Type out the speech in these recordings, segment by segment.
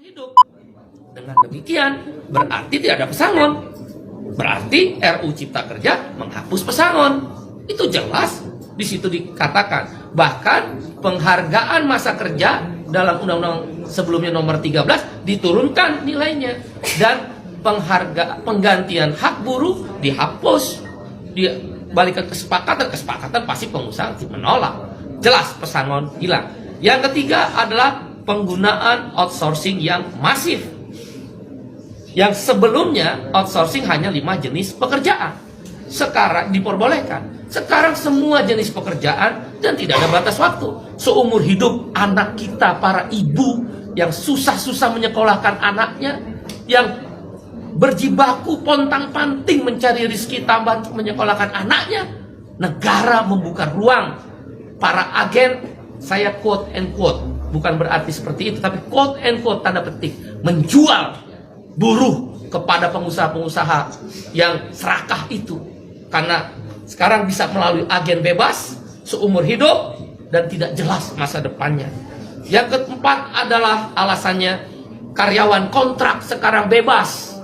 hidup. Dengan demikian berarti tidak ada pesangon. Berarti RUU Cipta Kerja menghapus pesangon. Itu jelas di situ dikatakan. Bahkan penghargaan masa kerja dalam undang-undang sebelumnya nomor 13 diturunkan nilainya, dan penggantian hak buruh dihapus. Dibalikan kesepakatan pasti pengusaha menolak. Jelas pesangon hilang. Yang ketiga adalah penggunaan outsourcing yang masif. Yang sebelumnya outsourcing hanya 5 jenis pekerjaan, sekarang diperbolehkan. Sekarang semua jenis pekerjaan dan tidak ada batas waktu. Seumur hidup anak kita, para ibu yang susah-susah menyekolahkan anaknya, yang berjibaku pontang-panting mencari rezeki tambahan untuk menyekolahkan anaknya, negara membuka ruang. Para agen, saya quote and quote, bukan berarti seperti itu, tapi quote and quote tanda petik, menjual buruh kepada pengusaha-pengusaha yang serakah itu. Karena sekarang bisa melalui agen bebas seumur hidup dan tidak jelas masa depannya. Yang keempat adalah alasannya karyawan kontrak sekarang bebas.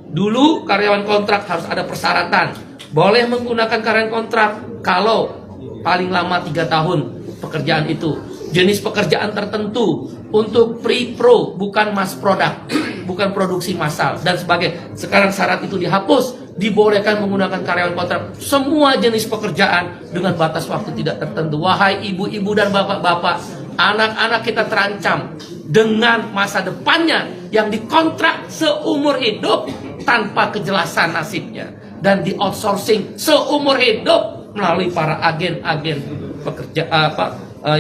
Dulu karyawan kontrak harus ada persyaratan. Boleh menggunakan karyawan kontrak kalau paling lama 3 tahun pekerjaan itu. Jenis pekerjaan tertentu untuk pre-pro, bukan mass product, bukan produksi massal dan sebagainya. Sekarang syarat itu dihapus. Dibolehkan menggunakan karyawan kontrak semua jenis pekerjaan dengan batas waktu tidak tertentu. Wahai ibu-ibu dan bapak-bapak, anak-anak kita terancam dengan masa depannya yang dikontrak seumur hidup tanpa kejelasan nasibnya dan di outsourcing seumur hidup melalui para agen-agen pekerja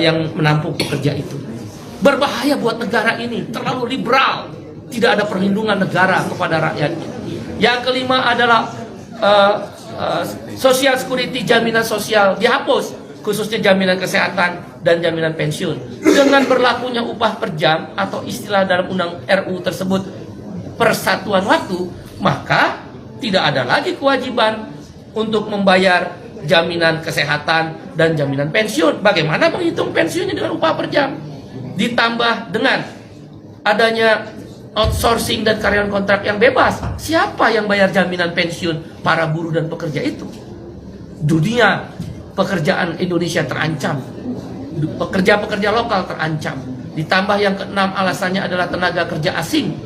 yang menampung pekerja itu. Berbahaya buat negara ini, terlalu liberal, tidak ada perlindungan negara kepada rakyatnya. Yang kelima adalah social security, jaminan sosial dihapus, khususnya jaminan kesehatan dan jaminan pensiun. Dengan berlakunya upah per jam atau istilah dalam undang RU tersebut persatuan waktu, maka tidak ada lagi kewajiban untuk membayar jaminan kesehatan dan jaminan pensiun. Bagaimana menghitung pensiunnya dengan upah per jam? Ditambah dengan adanya outsourcing dan karyawan kontrak yang bebas, siapa yang bayar jaminan pensiun para buruh dan pekerja itu? Dunia pekerjaan Indonesia terancam, pekerja-pekerja lokal terancam. Ditambah yang keenam alasannya adalah tenaga kerja asing.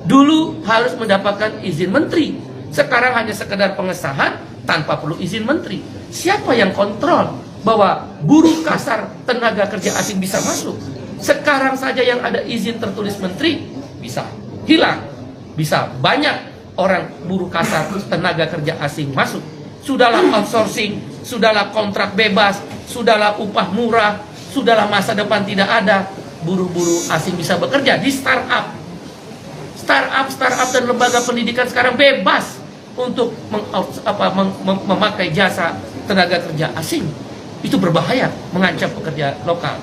Dulu harus mendapatkan izin menteri, sekarang hanya sekedar pengesahan tanpa perlu izin menteri. Siapa yang kontrol bahwa buruh kasar tenaga kerja asing bisa masuk? Sekarang saja yang ada izin tertulis menteri bisa hilang, bisa banyak orang buruh kasar tenaga kerja asing masuk. Sudahlah outsourcing, sudahlah kontrak bebas, sudahlah upah murah, sudahlah masa depan tidak ada, buruh-buruh asing bisa bekerja di startup dan lembaga pendidikan sekarang bebas untuk memakai jasa tenaga kerja asing. Itu berbahaya, mengancam pekerja lokal.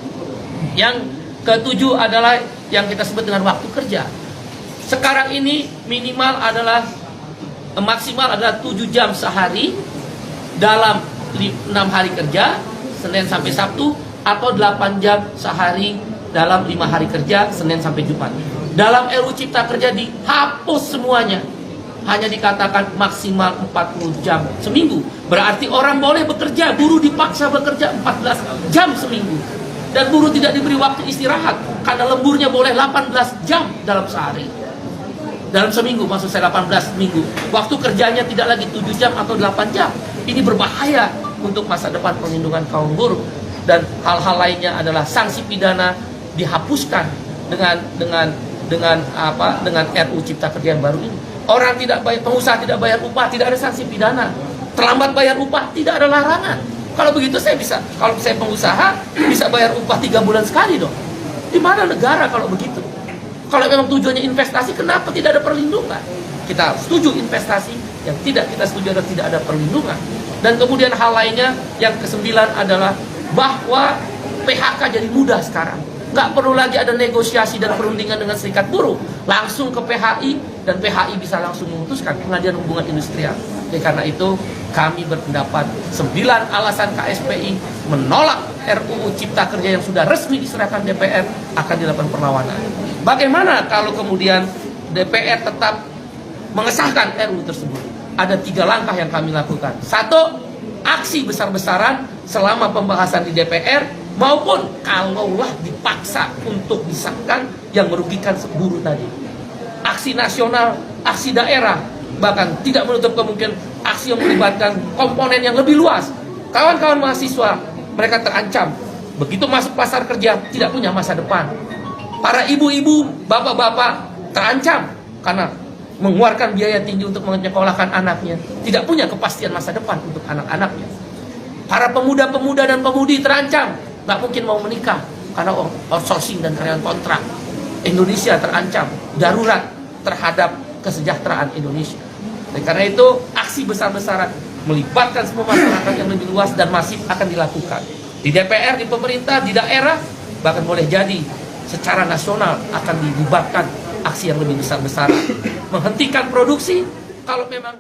Yang ketujuh adalah yang kita sebut dengan waktu kerja. Sekarang ini minimal adalah maksimal adalah 7 jam sehari dalam 6 hari kerja, Senin sampai Sabtu, atau 8 jam sehari dalam 5 hari kerja, Senin sampai Jumat. Dalam RUU Cipta Kerja dihapus semuanya. Hanya dikatakan maksimal 40 jam seminggu. Berarti orang boleh bekerja, buruh dipaksa bekerja 14 jam seminggu. Dan buruh tidak diberi waktu istirahat karena lemburnya boleh 18 jam dalam sehari. Dalam seminggu, maksud saya 18 minggu. Waktu kerjanya tidak lagi 7 jam atau 8 jam. Ini berbahaya untuk masa depan perlindungan kaum buruh. Dan hal-hal lainnya adalah sanksi pidana dihapuskan dengan RUU Cipta Kerja yang baru ini. Orang tidak bayar, pengusaha tidak bayar upah, tidak ada sanksi pidana. Terlambat bayar upah, tidak ada larangan. Kalau begitu kalau saya pengusaha bisa bayar upah 3 bulan sekali dong. Di mana negara kalau begitu? Kalau memang tujuannya investasi, kenapa tidak ada perlindungan? Kita setuju investasi, yang tidak kita setuju adalah tidak ada perlindungan. Dan kemudian hal lainnya yang ke-9 adalah bahwa PHK jadi mudah sekarang. Nggak perlu lagi ada negosiasi dan perundingan dengan serikat buruh, langsung ke PHI dan PHI bisa langsung memutuskan Pengadilan Hubungan Industrial. Oleh karena itu kami berpendapat 9 alasan KSPI menolak RUU Cipta Kerja yang sudah resmi diserahkan DPR akan dilakukan perlawanan. Bagaimana kalau kemudian DPR tetap mengesahkan RUU tersebut? Ada 3 langkah yang kami lakukan. 1, aksi besar-besaran selama pembahasan di DPR, maupun kalaulah dipaksa untuk disahkan yang merugikan buruh tadi. Aksi nasional, aksi daerah, bahkan tidak menutup kemungkinan aksi yang melibatkan komponen yang lebih luas. Kawan-kawan mahasiswa, mereka terancam. Begitu masuk pasar kerja, tidak punya masa depan. Para ibu-ibu, bapak-bapak terancam karena mengeluarkan biaya tinggi untuk menyekolahkan anaknya, tidak punya kepastian masa depan untuk anak-anaknya. Para pemuda-pemuda dan pemudi terancam, nggak mungkin mau menikah karena outsourcing dan karyawan kontrak. Indonesia terancam, darurat terhadap kesejahteraan Indonesia. Dan karena itu aksi besar-besaran melibatkan semua masyarakat yang lebih luas dan masif akan dilakukan di DPR, di pemerintah, di daerah, bahkan boleh jadi secara nasional akan dilibatkan aksi yang lebih besar-besaran, menghentikan produksi kalau memang